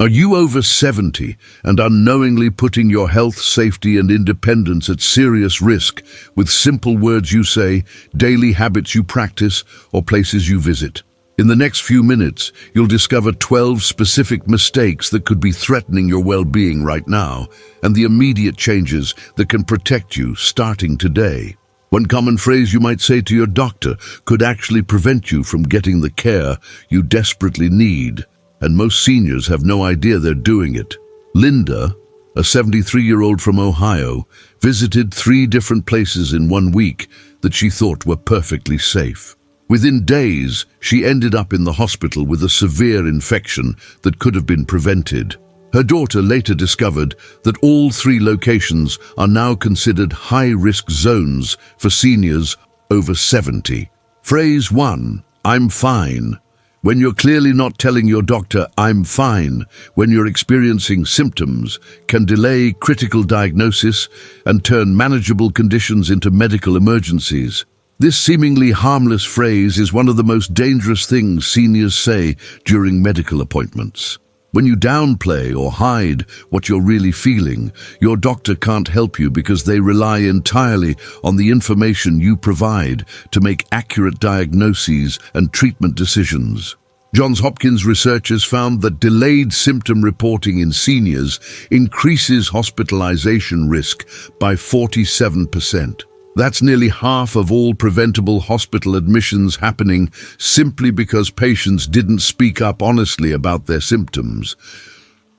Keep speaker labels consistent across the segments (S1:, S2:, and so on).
S1: Are you over 70 and unknowingly putting your health, safety, and independence at serious risk with simple words you say, daily habits you practice, or places you visit? In the next few minutes, you'll discover 12 specific mistakes that could be threatening your well-being right now, and the immediate changes that can protect you starting today. One common phrase you might say to your doctor could actually prevent you from getting the care you desperately need. And most seniors have no idea they're doing it. Linda, a 73-year-old from Ohio, visited 3 different places in 1 week that she thought were perfectly safe. Within days, she ended up in the hospital with a severe infection that could have been prevented. Her daughter later discovered that all 3 locations are now considered high-risk zones for seniors over 70. Phrase 1, I'm fine. When you're clearly not telling your doctor, I'm fine, when you're experiencing symptoms, can delay critical diagnosis and turn manageable conditions into medical emergencies. This seemingly harmless phrase is one of the most dangerous things seniors say during medical appointments. When you downplay or hide what you're really feeling, your doctor can't help you because they rely entirely on the information you provide to make accurate diagnoses and treatment decisions. Johns Hopkins researchers found that delayed symptom reporting in seniors increases hospitalization risk by 47%. That's nearly half of all preventable hospital admissions happening simply because patients didn't speak up honestly about their symptoms.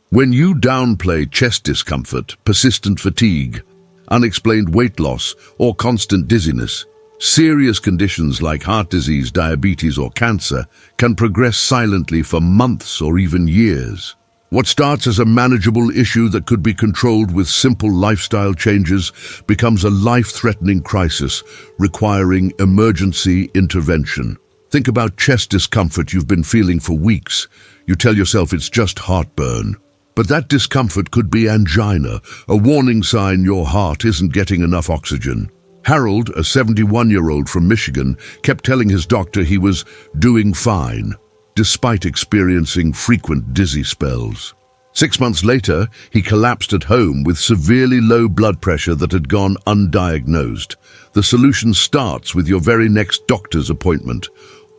S1: When you downplay chest discomfort, persistent fatigue, unexplained weight loss, or constant dizziness, serious conditions like heart disease, diabetes, or cancer can progress silently for months or even years. What starts as a manageable issue that could be controlled with simple lifestyle changes becomes a life-threatening crisis requiring emergency intervention. Think about chest discomfort you've been feeling for weeks. You tell yourself it's just heartburn. But that discomfort could be angina, a warning sign your heart isn't getting enough oxygen. Harold, a 71-year-old from Michigan, kept telling his doctor he was doing fine, despite experiencing frequent dizzy spells. 6 months later, he collapsed at home with severely low blood pressure that had gone undiagnosed. The solution starts with your very next doctor's appointment.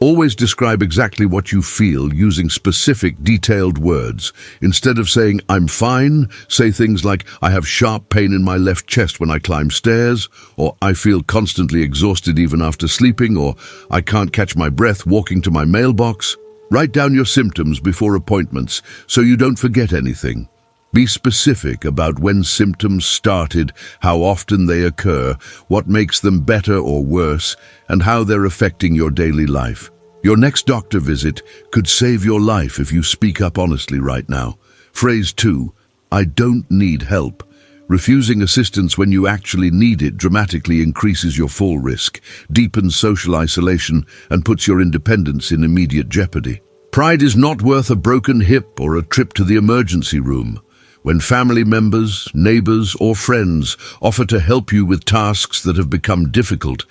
S1: Always describe exactly what you feel using specific, detailed words. Instead of saying, I'm fine, say things like, I have sharp pain in my left chest when I climb stairs, or I feel constantly exhausted even after sleeping, or I can't catch my breath walking to my mailbox. Write down your symptoms before appointments so you don't forget anything. Be specific about when symptoms started, how often they occur, what makes them better or worse, and how they're affecting your daily life. Your next doctor visit could save your life if you speak up honestly right now. Phrase 2, I don't need help. Refusing assistance when you actually need it dramatically increases your fall risk, deepens social isolation, and puts your independence in immediate jeopardy. Pride is not worth a broken hip or a trip to the emergency room. When family members, neighbors, or friends offer to help you with tasks that have become difficult,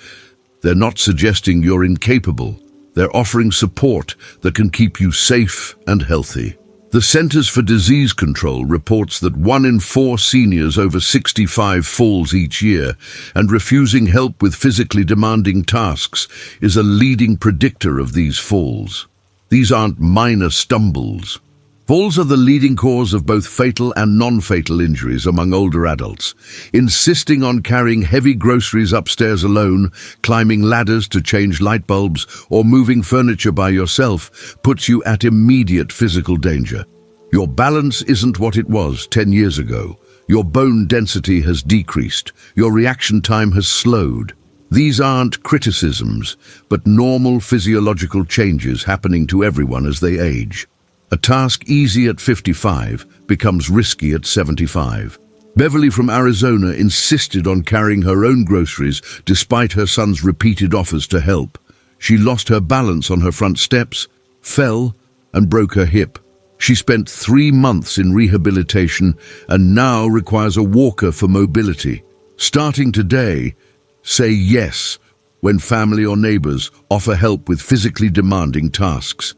S1: they're not suggesting you're incapable. They're offering support that can keep you safe and healthy. The Centers for Disease Control reports that 1 in 4 seniors over 65 falls each year, and refusing help with physically demanding tasks is a leading predictor of these falls. These aren't minor stumbles. Falls are the leading cause of both fatal and non-fatal injuries among older adults. Insisting on carrying heavy groceries upstairs alone, climbing ladders to change light bulbs, or moving furniture by yourself puts you at immediate physical danger. Your balance isn't what it was 10 years ago. Your bone density has decreased. Your reaction time has slowed. These aren't criticisms, but normal physiological changes happening to everyone as they age. A task easy at 55 becomes risky at 75. Beverly from Arizona insisted on carrying her own groceries despite her son's repeated offers to help. She lost her balance on her front steps, fell, and broke her hip. She spent 3 months in rehabilitation and now requires a walker for mobility. Starting today, say yes when family or neighbors offer help with physically demanding tasks.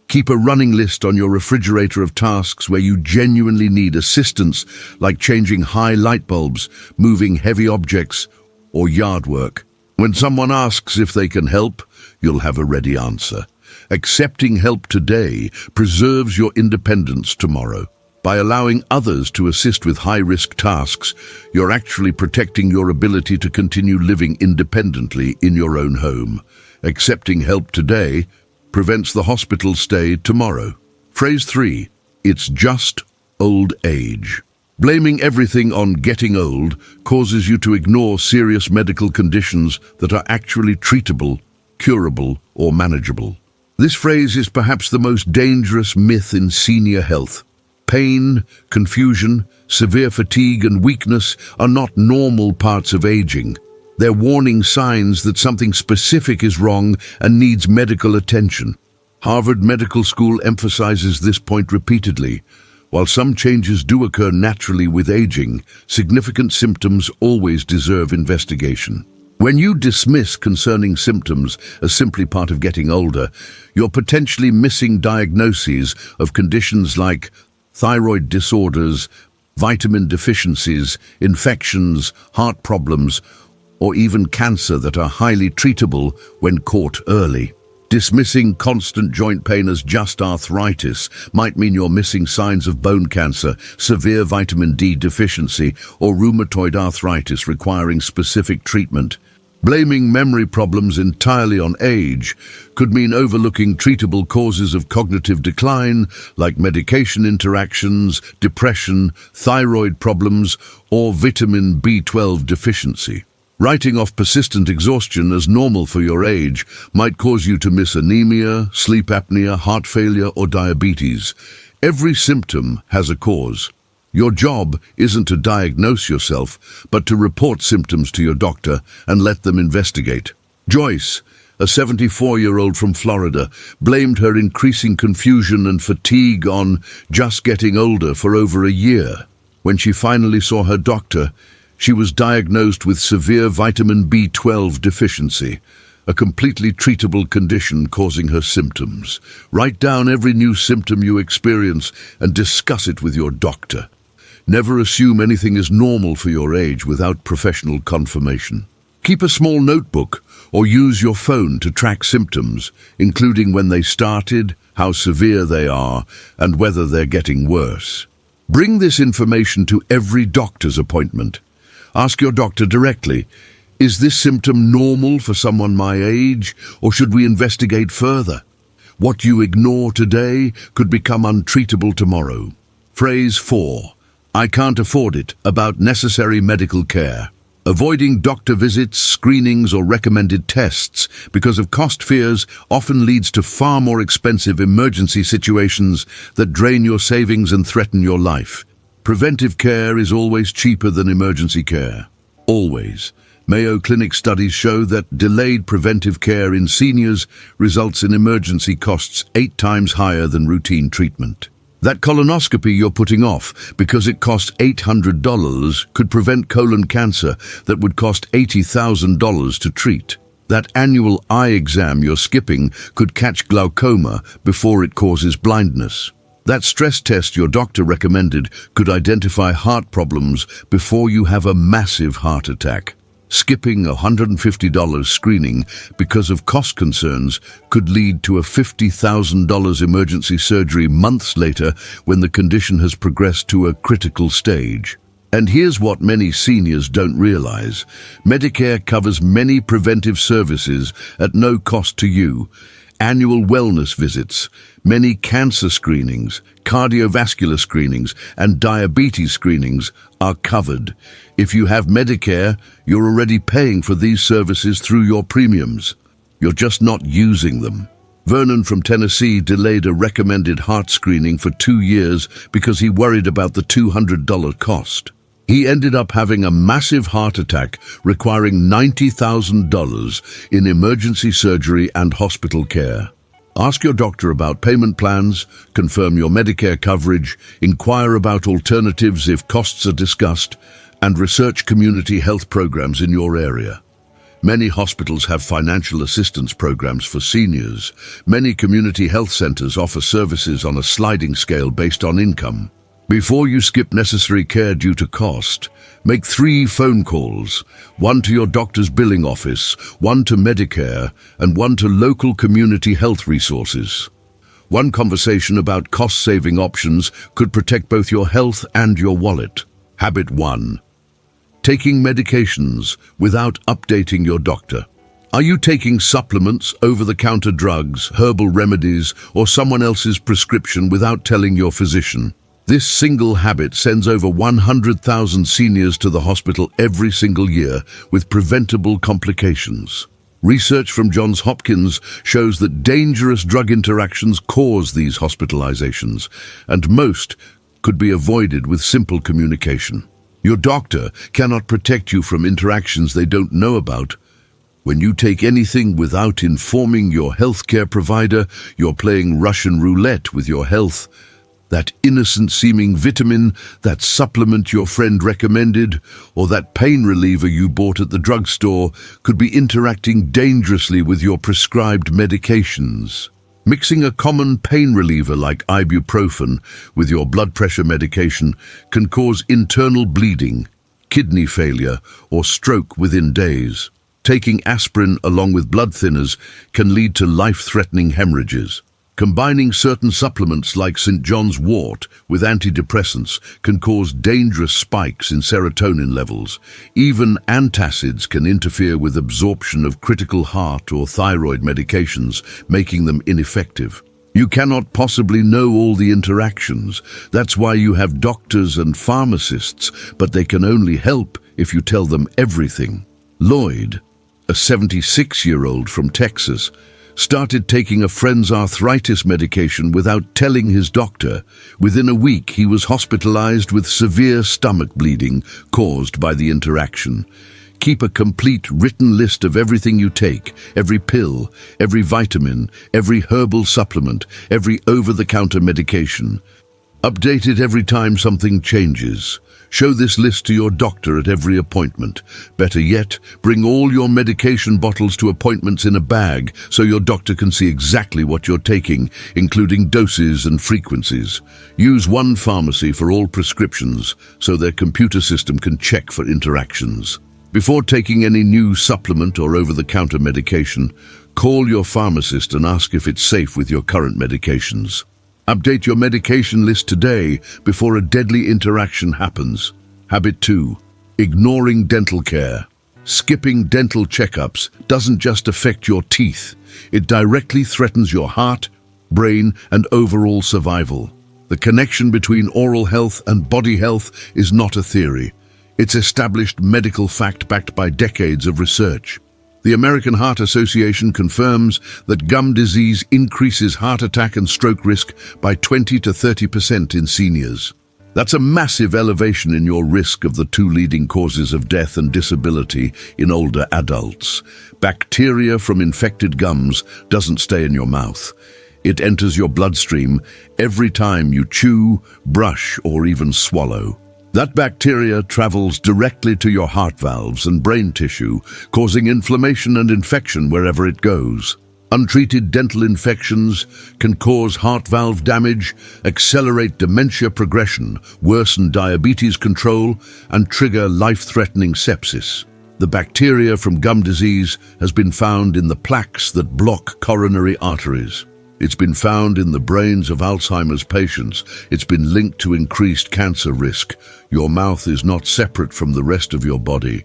S1: Keep a running list on your refrigerator of tasks where you genuinely need assistance, like changing high light bulbs, moving heavy objects, or yard work. When someone asks if they can help, you'll have a ready answer. Accepting help today preserves your independence tomorrow. By allowing others to assist with high-risk tasks, you're actually protecting your ability to continue living independently in your own home. Accepting help today prevents the hospital stay tomorrow. Phrase 3. It's just old age. Blaming everything on getting old causes you to ignore serious medical conditions that are actually treatable, curable, or manageable. This phrase is perhaps the most dangerous myth in senior health. Pain, confusion, severe fatigue, and weakness are not normal parts of aging. They're warning signs that something specific is wrong and needs medical attention. Harvard Medical School emphasizes this point repeatedly. While some changes do occur naturally with aging, significant symptoms always deserve investigation. When you dismiss concerning symptoms as simply part of getting older, you're potentially missing diagnoses of conditions like thyroid disorders, vitamin deficiencies, infections, heart problems, or even cancer that are highly treatable when caught early. Dismissing constant joint pain as just arthritis might mean you're missing signs of bone cancer, severe vitamin D deficiency, or rheumatoid arthritis requiring specific treatment. Blaming memory problems entirely on age could mean overlooking treatable causes of cognitive decline, like medication interactions, depression, thyroid problems, or vitamin B12 deficiency. Writing off persistent exhaustion as normal for your age might cause you to miss anemia, sleep apnea, heart failure, or diabetes. Every symptom has a cause. Your job isn't to diagnose yourself, but to report symptoms to your doctor and let them investigate. Joyce, a 74-year-old from Florida, blamed her increasing confusion and fatigue on just getting older for over a year. When she finally saw her doctor, she was diagnosed with severe vitamin B12 deficiency, a completely treatable condition causing her symptoms. Write down every new symptom you experience and discuss it with your doctor. Never assume anything is normal for your age without professional confirmation. Keep a small notebook or use your phone to track symptoms, including when they started, how severe they are, and whether they're getting worse. Bring this information to every doctor's appointment. Ask your doctor directly, is this symptom normal for someone my age, or should we investigate further? What you ignore today could become untreatable tomorrow. Phrase 4. I can't afford it, about necessary medical care. Avoiding doctor visits, screenings, or recommended tests because of cost fears often leads to far more expensive emergency situations that drain your savings and threaten your life. Preventive care is always cheaper than emergency care. Always. Mayo Clinic studies show that delayed preventive care in seniors results in emergency costs 8 times higher than routine treatment. That colonoscopy you're putting off because it costs $800 could prevent colon cancer that would cost $80,000 to treat. That annual eye exam you're skipping could catch glaucoma before it causes blindness. That stress test your doctor recommended could identify heart problems before you have a massive heart attack. Skipping a $150 screening because of cost concerns could lead to a $50,000 emergency surgery months later when the condition has progressed to a critical stage. And here's what many seniors don't realize. Medicare covers many preventive services at no cost to you. Annual wellness visits, many cancer screenings, cardiovascular screenings, and diabetes screenings are covered. If you have Medicare, you're already paying for these services through your premiums. You're just not using them. Vernon from Tennessee delayed a recommended heart screening for 2 years because he worried about the $200 cost. He ended up having a massive heart attack requiring $90,000 in emergency surgery and hospital care. Ask your doctor about payment plans, confirm your Medicare coverage, inquire about alternatives if costs are discussed, and research community health programs in your area. Many hospitals have financial assistance programs for seniors. Many community health centers offer services on a sliding scale based on income. Before you skip necessary care due to cost, make 3 phone calls, 1 to your doctor's billing office, 1 to Medicare, and 1 to local community health resources. One conversation about cost-saving options could protect both your health and your wallet. Habit 1. Taking medications without updating your doctor. Are you taking supplements, over-the-counter drugs, herbal remedies, or someone else's prescription without telling your physician? This single habit sends over 100,000 seniors to the hospital every single year with preventable complications. Research from Johns Hopkins shows that dangerous drug interactions cause these hospitalizations, and most could be avoided with simple communication. Your doctor cannot protect you from interactions they don't know about. When you take anything without informing your healthcare provider, you're playing Russian roulette with your health. That innocent-seeming vitamin, that supplement your friend recommended, or that pain reliever you bought at the drugstore could be interacting dangerously with your prescribed medications. Mixing a common pain reliever like ibuprofen with your blood pressure medication can cause internal bleeding, kidney failure, or stroke within days. Taking aspirin along with blood thinners can lead to life-threatening hemorrhages. Combining certain supplements like St. John's wort with antidepressants can cause dangerous spikes in serotonin levels. Even antacids can interfere with absorption of critical heart or thyroid medications, making them ineffective. You cannot possibly know all the interactions. That's why you have doctors and pharmacists, but they can only help if you tell them everything. Lloyd, a 76-year-old from Texas, started taking a friend's arthritis medication without telling his doctor. Within a week, he was hospitalized with severe stomach bleeding caused by the interaction. Keep a complete written list of everything you take, every pill, every vitamin, every herbal supplement, every over-the-counter medication. Update it every time something changes. Show this list to your doctor at every appointment. Better yet, bring all your medication bottles to appointments in a bag so your doctor can see exactly what you're taking, including doses and frequencies. Use one pharmacy for all prescriptions so their computer system can check for interactions. Before taking any new supplement or over-the-counter medication, call your pharmacist and ask if it's safe with your current medications. Update your medication list today before a deadly interaction happens. Habit 2. Ignoring dental care. Skipping dental checkups doesn't just affect your teeth. It directly threatens your heart, brain, and overall survival. The connection between oral health and body health is not a theory. It's established medical fact backed by decades of research. The American Heart Association confirms that gum disease increases heart attack and stroke risk by 20 to 30% in seniors. That's a massive elevation in your risk of the 2 leading causes of death and disability in older adults. Bacteria from infected gums doesn't stay in your mouth. It enters your bloodstream every time you chew, brush, or even swallow. That bacteria travels directly to your heart valves and brain tissue, causing inflammation and infection wherever it goes. Untreated dental infections can cause heart valve damage, accelerate dementia progression, worsen diabetes control, and trigger life-threatening sepsis. The bacteria from gum disease has been found in the plaques that block coronary arteries. It's been found in the brains of Alzheimer's patients. It's been linked to increased cancer risk. Your mouth is not separate from the rest of your body.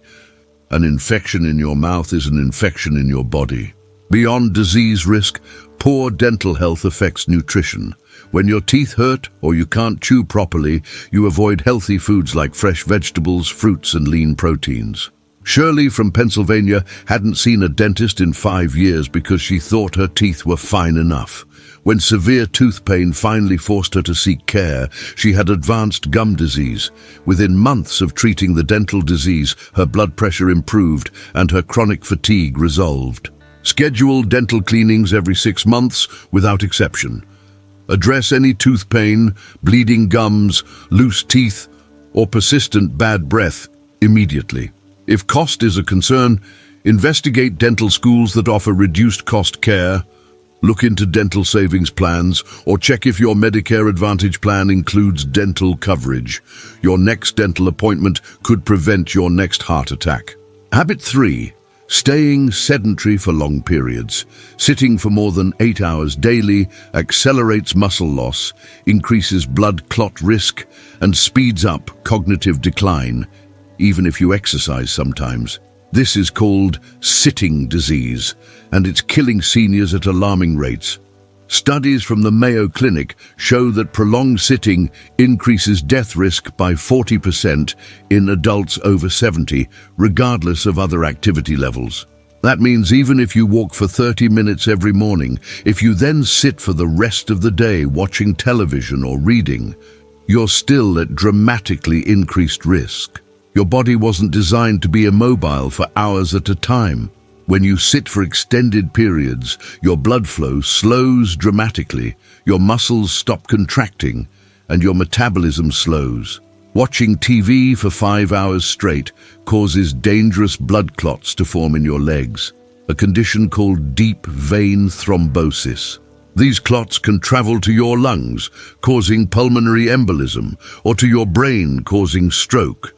S1: An infection in your mouth is an infection in your body. Beyond disease risk, poor dental health affects nutrition. When your teeth hurt or you can't chew properly, you avoid healthy foods like fresh vegetables, fruits, and lean proteins. Shirley from Pennsylvania hadn't seen a dentist in 5 years because she thought her teeth were fine enough. When severe tooth pain finally forced her to seek care, she had advanced gum disease. Within months of treating the dental disease, her blood pressure improved and her chronic fatigue resolved. Schedule dental cleanings every 6 months without exception. Address any tooth pain, bleeding gums, loose teeth, or persistent bad breath immediately. If cost is a concern, Investigate dental schools that offer reduced cost care. Look into dental savings plans or check if your Medicare Advantage plan includes dental coverage. Your next dental appointment could prevent your next heart attack. Habit 3. Staying sedentary for long periods. Sitting for more than 8 hours daily accelerates muscle loss, increases blood clot risk, and speeds up cognitive decline, even if you exercise sometimes. This is called sitting disease, and it's killing seniors at alarming rates. Studies from the Mayo Clinic show that prolonged sitting increases death risk by 40% in adults over 70, regardless of other activity levels. That means even if you walk for 30 minutes every morning, if you then sit for the rest of the day watching television or reading, you're still at dramatically increased risk. Your body wasn't designed to be immobile for hours at a time. When you sit for extended periods, your blood flow slows dramatically, your muscles stop contracting, and your metabolism slows. Watching TV for 5 hours straight causes dangerous blood clots to form in your legs, a condition called deep vein thrombosis. These clots can travel to your lungs, causing pulmonary embolism, or to your brain, causing stroke.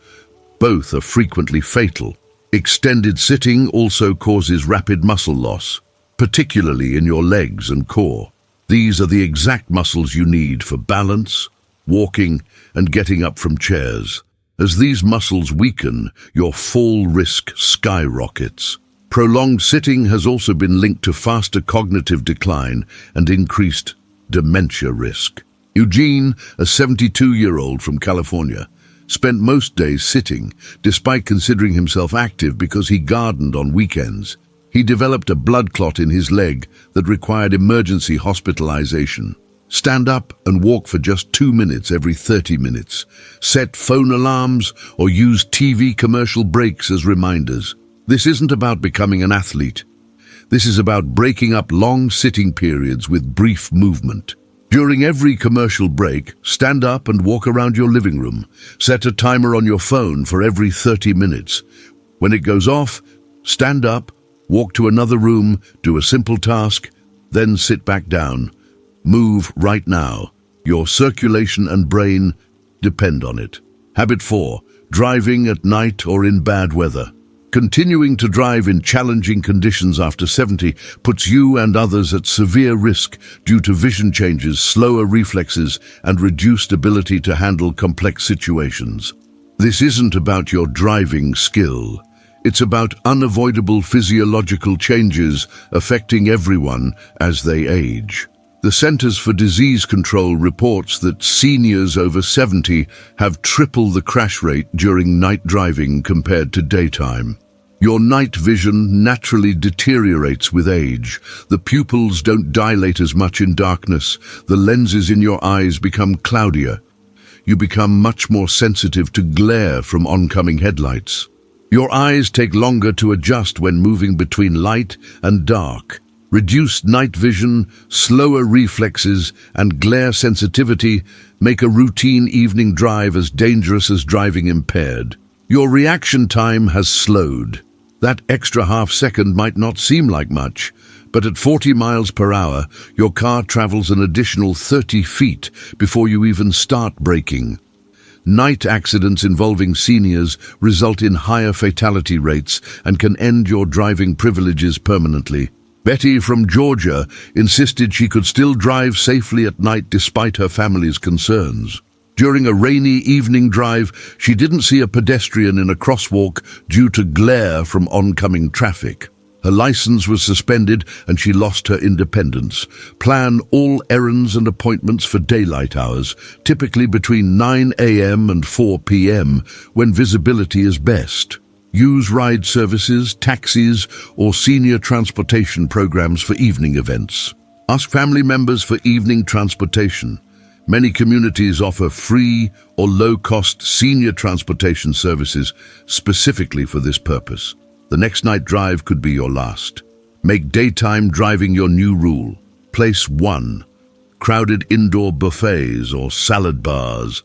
S1: Both are frequently fatal. Extended sitting also causes rapid muscle loss, particularly in your legs and core. These are the exact muscles you need for balance, walking, and getting up from chairs. As these muscles weaken, your fall risk skyrockets. Prolonged sitting has also been linked to faster cognitive decline and increased dementia risk. Eugene, a 72-year-old from California, spent most days sitting, despite considering himself active because he gardened on weekends. He developed a blood clot in his leg that required emergency hospitalization. Stand up and walk for just 2 minutes every 30 minutes. Set phone alarms or use TV commercial breaks as reminders. This isn't about becoming an athlete. This is about breaking up long sitting periods with brief movement. During every commercial break, stand up and walk around your living room. Set a timer on your phone for every 30 minutes. When it goes off, stand up, walk to another room, do a simple task, then sit back down. Move right now. Your circulation and brain depend on it. Habit 4. Driving at night or in bad weather. Continuing to drive in challenging conditions after 70 puts you and others at severe risk due to vision changes, slower reflexes, and reduced ability to handle complex situations. This isn't about your driving skill. It's about unavoidable physiological changes affecting everyone as they age. The Centers for Disease Control reports that seniors over 70 have triple the crash rate during night driving compared to daytime. Your night vision naturally deteriorates with age. The pupils don't dilate as much in darkness. The lenses in your eyes become cloudier. You become much more sensitive to glare from oncoming headlights. Your eyes take longer to adjust when moving between light and dark. Reduced night vision, slower reflexes, and glare sensitivity make a routine evening drive as dangerous as driving impaired. Your reaction time has slowed. That extra half second might not seem like much, but at 40 miles per hour, your car travels an additional 30 feet before you even start braking. Night accidents involving seniors result in higher fatality rates and can end your driving privileges permanently. Betty from Georgia insisted she could still drive safely at night despite her family's concerns. During a rainy evening drive, she didn't see a pedestrian in a crosswalk due to glare from oncoming traffic. Her license was suspended and she lost her independence. Plan all errands and appointments for daylight hours, typically between 9 a.m. and 4 p.m. when visibility is best. Use ride services, taxis, or senior transportation programs for evening events. Ask family members for evening transportation. Many communities offer free or low-cost senior transportation services specifically for this purpose. The next night drive could be your last. Make daytime driving your new rule. Place 1. Crowded indoor buffets or salad bars.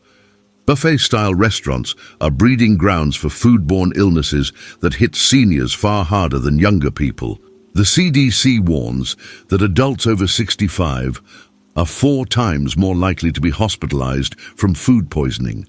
S1: Buffet-style restaurants are breeding grounds for foodborne illnesses that hit seniors far harder than younger people. The CDC warns that adults over 65 are 4 times more likely to be hospitalized from food poisoning,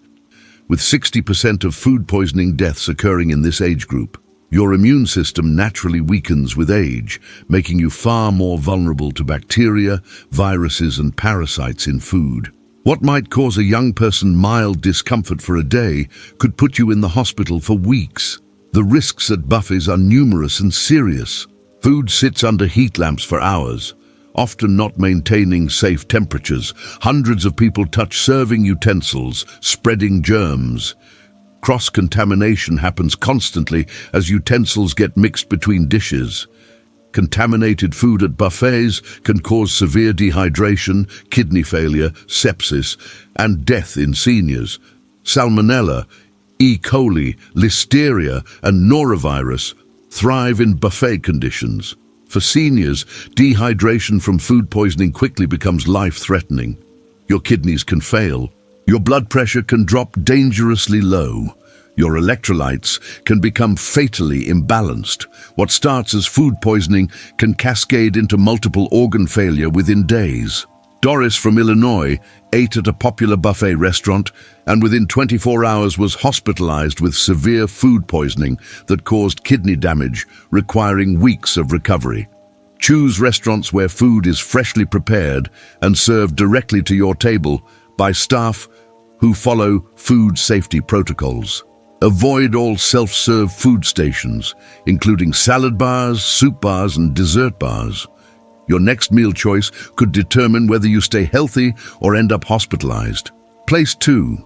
S1: with 60% of food poisoning deaths occurring in this age group. Your immune system naturally weakens with age, making you far more vulnerable to bacteria, viruses, and parasites in food. What might cause a young person mild discomfort for a day could put you in the hospital for weeks. The risks at buffets are numerous and serious. Food sits under heat lamps for hours, often not maintaining safe temperatures. Hundreds of people touch serving utensils, spreading germs. Cross-contamination happens constantly as utensils get mixed between dishes. Contaminated food at buffets can cause severe dehydration, kidney failure, sepsis, and death in seniors. Salmonella, E. coli, listeria, and norovirus thrive in buffet conditions. For seniors, dehydration from food poisoning quickly becomes life-threatening. Your kidneys can fail. Your blood pressure can drop dangerously low. Your electrolytes can become fatally imbalanced. What starts as food poisoning can cascade into multiple organ failure within days. Doris from Illinois ate at a popular buffet restaurant and within 24 hours was hospitalized with severe food poisoning that caused kidney damage, requiring weeks of recovery. Choose restaurants where food is freshly prepared and served directly to your table by staff who follow food safety protocols. Avoid all self-serve food stations, including salad bars, soup bars, and dessert bars. Your next meal choice could determine whether you stay healthy or end up hospitalized. Place 2.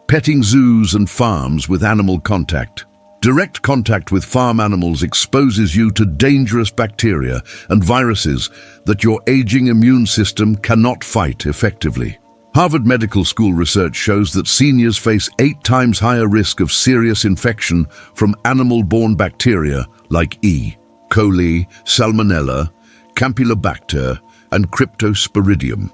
S1: Petting zoos and farms with animal contact. Direct contact with farm animals exposes you to dangerous bacteria and viruses that your aging immune system cannot fight effectively. Harvard Medical School research shows that seniors face 8 times higher risk of serious infection from animal-borne bacteria like E. coli, Salmonella, Campylobacter, and Cryptosporidium.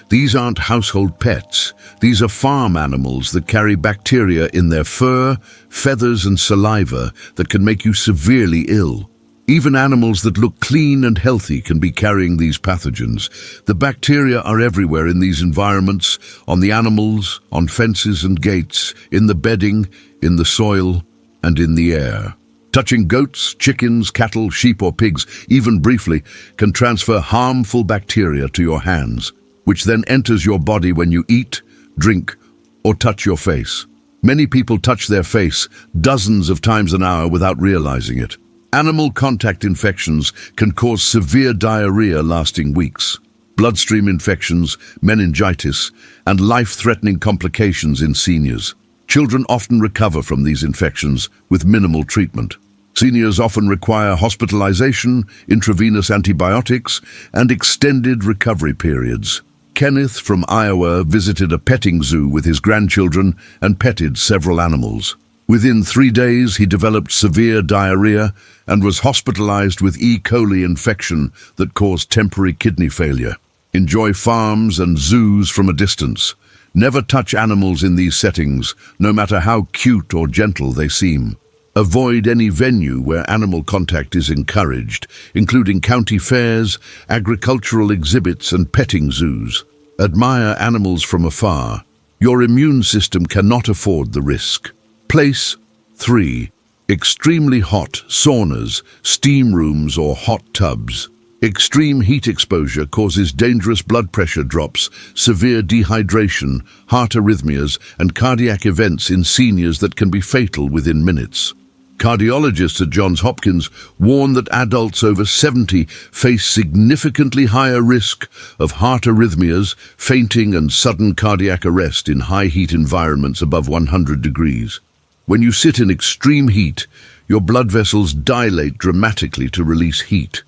S1: These aren't household pets. These are farm animals that carry bacteria in their fur, feathers, and saliva that can make you severely ill. Even animals that look clean and healthy can be carrying these pathogens. The bacteria are everywhere in these environments, on the animals, on fences and gates, in the bedding, in the soil, and in the air. Touching goats, chickens, cattle, sheep, or pigs, even briefly, can transfer harmful bacteria to your hands, which then enters your body when you eat, drink, or touch your face. Many people touch their face dozens of times an hour without realizing it. Animal contact infections can cause severe diarrhea lasting weeks, bloodstream infections, meningitis, and life-threatening complications in seniors. Children often recover from these infections with minimal treatment. Seniors often require hospitalization, intravenous antibiotics, and extended recovery periods. Kenneth from Iowa visited a petting zoo with his grandchildren and petted several animals. Within 3 days, he developed severe diarrhea and was hospitalized with E. coli infection that caused temporary kidney failure. Enjoy farms and zoos from a distance. Never touch animals in these settings, no matter how cute or gentle they seem. Avoid any venue where animal contact is encouraged, including county fairs, agricultural exhibits, and petting zoos. Admire animals from afar. Your immune system cannot afford the risk. Place 3. Extremely hot saunas, steam rooms, or hot tubs. Extreme heat exposure causes dangerous blood pressure drops, severe dehydration, heart arrhythmias, and cardiac events in seniors that can be fatal within minutes. Cardiologists at Johns Hopkins warn that adults over 70 face significantly higher risk of heart arrhythmias, fainting, and sudden cardiac arrest in high-heat environments above 100 degrees. When you sit in extreme heat, your blood vessels dilate dramatically to release heat.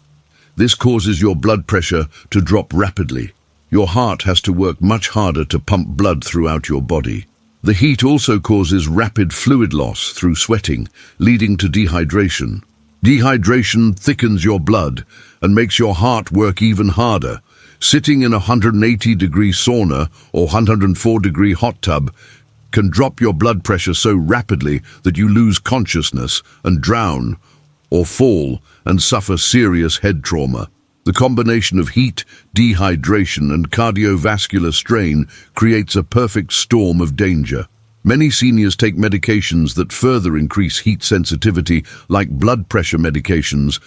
S1: This causes your blood pressure to drop rapidly. Your heart has to work much harder to pump blood throughout your body. The heat also causes rapid fluid loss through sweating, leading to dehydration. Dehydration thickens your blood and makes your heart work even harder. Sitting in a 180-degree sauna or 104-degree hot tub can drop your blood pressure so rapidly that you lose consciousness and drown, or fall and suffer serious head trauma. The combination of heat, dehydration, and cardiovascular strain creates a perfect storm of danger. Many seniors take medications that further increase heat sensitivity, like blood pressure medications,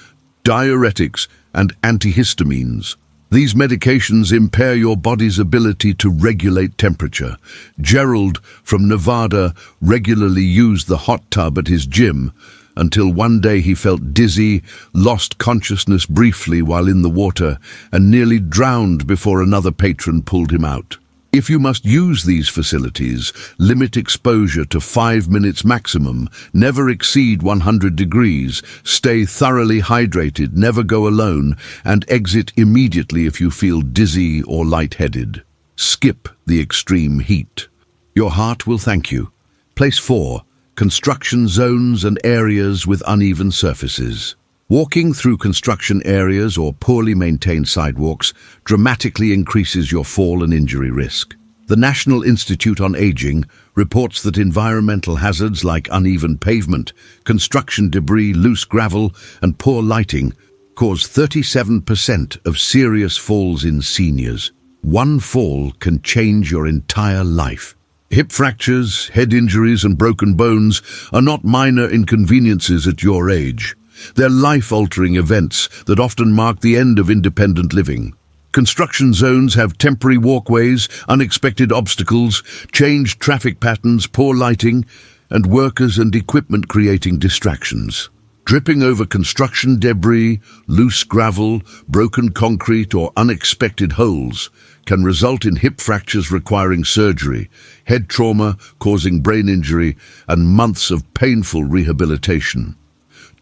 S1: diuretics, and antihistamines. These medications impair your body's ability to regulate temperature. Gerald from Nevada regularly used the hot tub at his gym until one day he felt dizzy, lost consciousness briefly while in the water, and nearly drowned before another patron pulled him out. If you must use these facilities, limit exposure to 5 minutes maximum, never exceed 100 degrees, stay thoroughly hydrated, never go alone, and exit immediately if you feel dizzy or lightheaded. Skip the extreme heat. Your heart will thank you. Place 4. Construction zones and areas with uneven surfaces. Walking through construction areas or poorly maintained sidewalks dramatically increases your fall and injury risk. The National Institute on Aging reports that environmental hazards like uneven pavement, construction debris, loose gravel, and poor lighting cause 37% of serious falls in seniors. One fall can change your entire life. Hip fractures, head injuries, and broken bones are not minor inconveniences at your age. They're life-altering events that often mark the end of independent living. Construction zones have temporary walkways, unexpected obstacles, changed traffic patterns, poor lighting, and workers and equipment creating distractions. Tripping over construction debris, loose gravel, broken concrete, or unexpected holes can result in hip fractures requiring surgery, head trauma causing brain injury, and months of painful rehabilitation.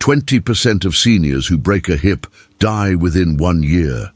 S1: 20% of seniors who break a hip die within 1 year.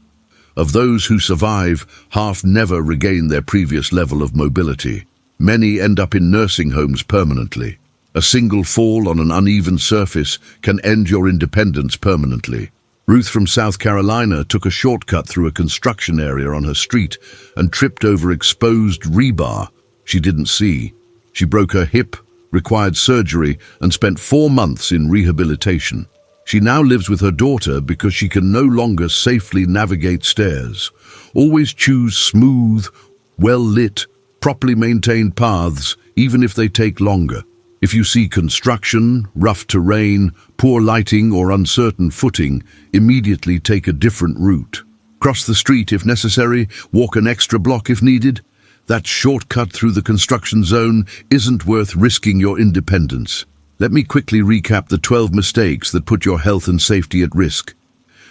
S1: Of those who survive, half never regain their previous level of mobility. Many end up in nursing homes permanently. A single fall on an uneven surface can end your independence permanently. Ruth from South Carolina took a shortcut through a construction area on her street and tripped over exposed rebar she didn't see. She broke her hip, required surgery, and spent 4 months in rehabilitation. She now lives with her daughter because she can no longer safely navigate stairs. Always choose smooth, well-lit, properly maintained paths, even if they take longer. If you see construction, rough terrain, poor lighting, or uncertain footing, immediately take a different route. Cross the street if necessary, walk an extra block if needed. That shortcut through the construction zone isn't worth risking your independence. Let me quickly recap the 12 mistakes that put your health and safety at risk.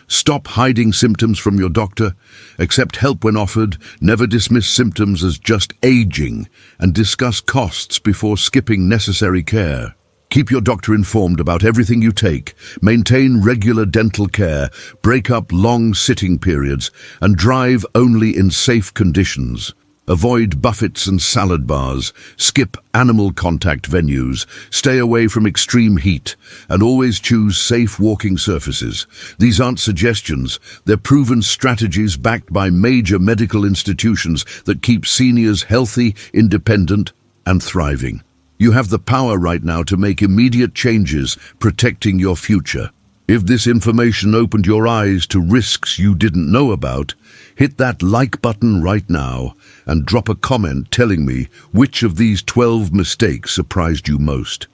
S1: Stop hiding symptoms from your doctor. Accept help when offered. Never dismiss symptoms as just aging, and discuss costs before skipping necessary care. Keep your doctor informed about everything you take. Maintain regular dental care. Break up long sitting periods, and drive only in safe conditions. Avoid buffets and salad bars, skip animal contact venues, stay away from extreme heat, and always choose safe walking surfaces. These aren't suggestions, they're proven strategies backed by major medical institutions that keep seniors healthy, independent, and thriving. You have the power right now to make immediate changes, protecting your future. If this information opened your eyes to risks you didn't know about, hit that like button right now and drop a comment telling me which of these 12 mistakes surprised you most.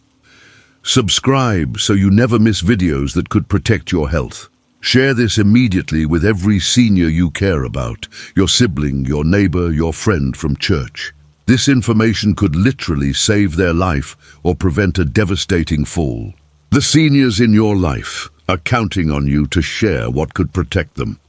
S1: Subscribe so you never miss videos that could protect your health. Share this immediately with every senior you care about, your sibling, your neighbor, your friend from church. This information could literally save their life or prevent a devastating fall. The seniors in your life are counting on you to share what could protect them.